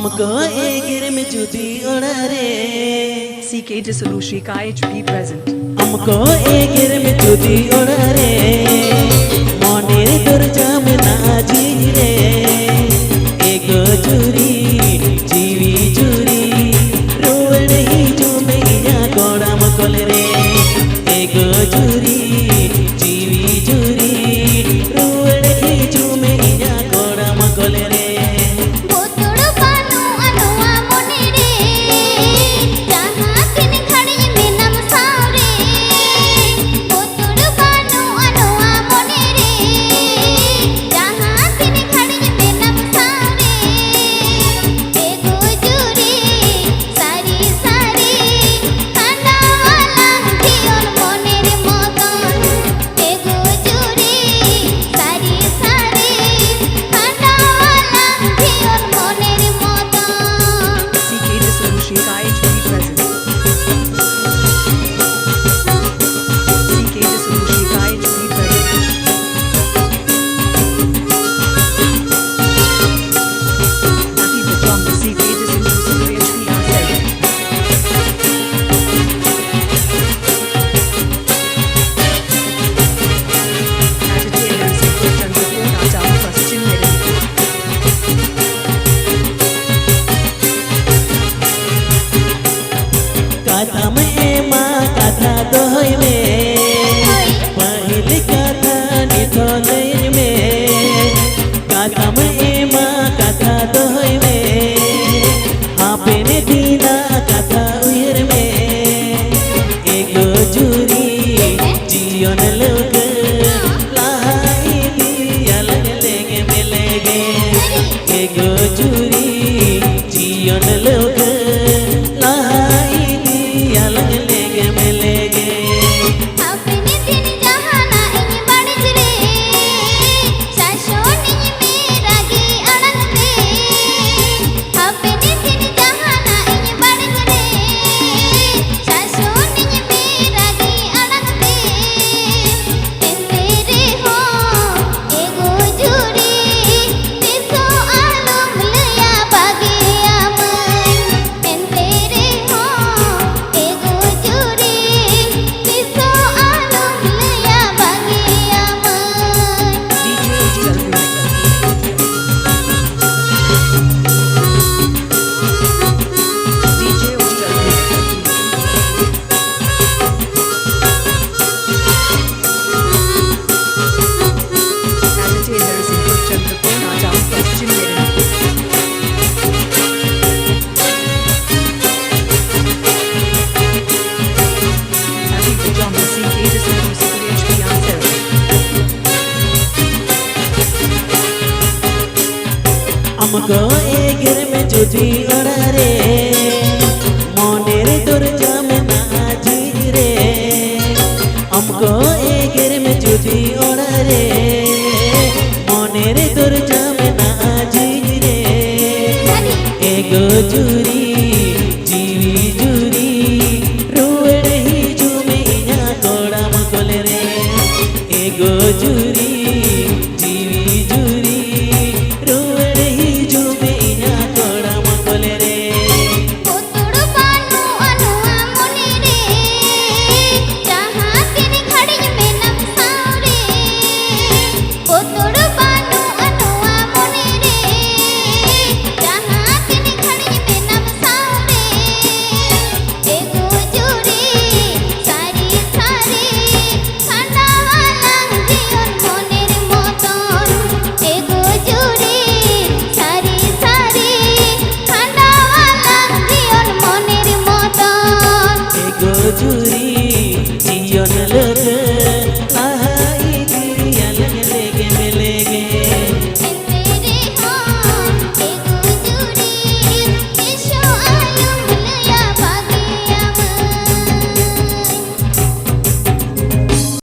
हमको एगिर में जुदी ओड़रे CK Dissolution KHP present. हमको एगिर में जुदी ओड़रे मोनेर दुर्जा में नाजी रे एगो जुरी जीवी जुरी रोवण ही जो मैया गोड़ा मकोल रे एगो जुरी जीवी जुरी रोवण ही जो मैया गोड़ा मकोल रे हमको एगिर में जुदी ओड़रे मोनेर दुर्जा में नाजी रे हमको एगिर में जुदी ओड़रे मोनेर दुर्जा में नाजी रे एगो